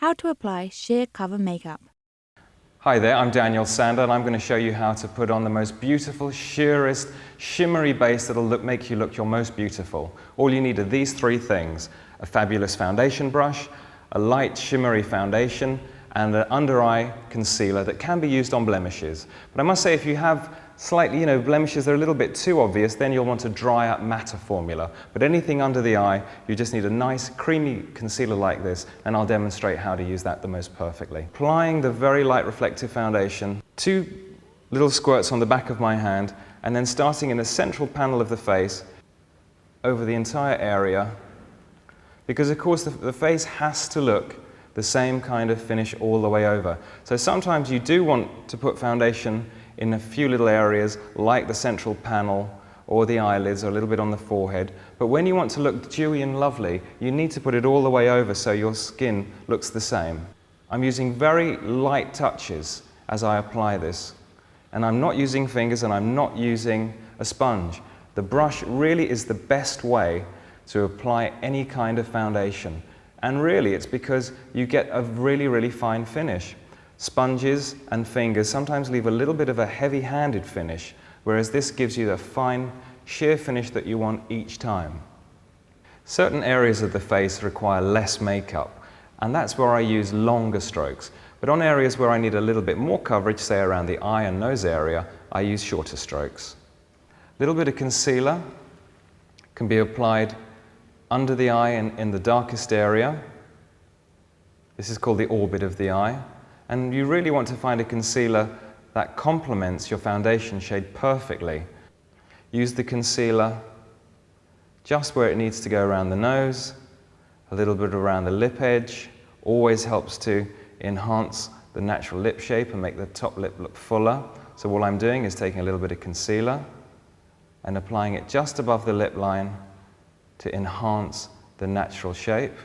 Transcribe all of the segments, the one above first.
How to apply sheer cover makeup. Hi there, I'm Daniel Sander and I'm going to show you how to put on the most beautiful, sheerest, shimmery base that'll make you look your most beautiful. All you need are these three things: a fabulous foundation brush, a light shimmery foundation, and an under-eye concealer that can be used on blemishes. But I must say, if you have slightly, blemishes that are a little bit too obvious, then you'll want to dry up matter formula. But anything under the eye, you just need a nice creamy concealer like this, and I'll demonstrate how to use that the most perfectly. Applying the very light reflective foundation, 2 little squirts on the back of my hand, and then starting in the central panel of the face over the entire area, because of course the face has to look the same kind of finish all the way over. So sometimes you do want to put foundation in a few little areas like the central panel or the eyelids or a little bit on the forehead, but when you want to look dewy and lovely, you need to put it all the way over so your skin looks the same. I'm using very light touches as I apply this, and I'm not using fingers and I'm not using a sponge. The brush really is the best way to apply any kind of foundation, and really it's because you get a really, really fine finish. Sponges and fingers sometimes leave a little bit of a heavy-handed finish, whereas this gives you the fine, sheer finish that you want each time. Certain areas of the face require less makeup, and that's where I use longer strokes. But on areas where I need a little bit more coverage, say around the eye and nose area, I use shorter strokes. A little bit of concealer can be applied under the eye and in the darkest area. This is called the orbit of the eye. And you really want to find a concealer that complements your foundation shade perfectly. Use the concealer just where it needs to go around the nose, a little bit around the lip edge. Always helps to enhance the natural lip shape and make the top lip look fuller. So all I'm doing is taking a little bit of concealer and applying it just above the lip line to enhance the natural shape.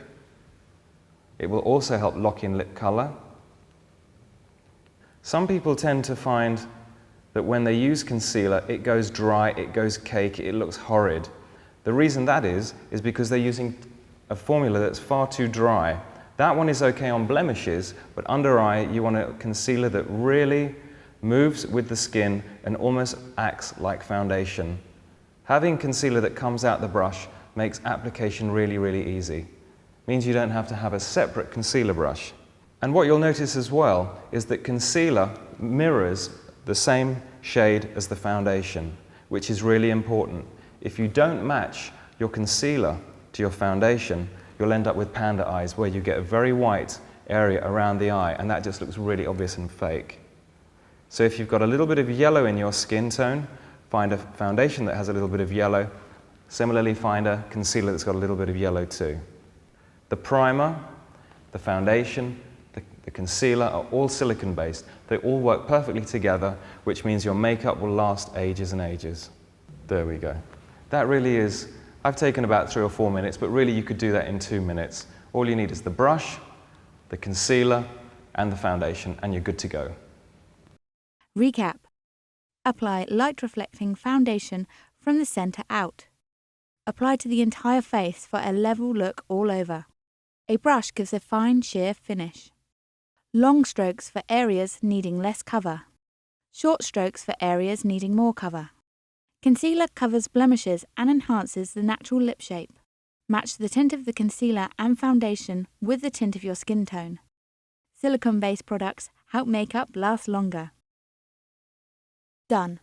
It will also help lock in lip color. Some people tend to find that when they use concealer, it goes dry, it goes cakey, it looks horrid. The reason that is because they're using a formula that's far too dry. That one is okay on blemishes, but under eye, you want a concealer that really moves with the skin and almost acts like foundation. Having concealer that comes out the brush makes application really, really easy. Means you don't have to have a separate concealer brush. And what you'll notice as well is that concealer mirrors the same shade as the foundation, which is really important. If you don't match your concealer to your foundation, you'll end up with panda eyes, where you get a very white area around the eye, and that just looks really obvious and fake. So if you've got a little bit of yellow in your skin tone, find a foundation that has a little bit of yellow. Similarly, find a concealer that's got a little bit of yellow too. The primer, the foundation, the concealer are all silicone-based. They all work perfectly together, which means your makeup will last ages and ages. There we go. That really is, I've taken about 3 or 4 minutes, but really you could do that in 2 minutes. All you need is the brush, the concealer, and the foundation, and you're good to go. Recap. Apply light reflecting foundation from the center out. Apply to the entire face for a level look all over. A brush gives a fine sheer finish. Long strokes for areas needing less cover. Short strokes for areas needing more cover. Concealer covers blemishes and enhances the natural lip shape. Match the tint of the concealer and foundation with the tint of your skin tone. Silicone-based products help makeup last longer. Done.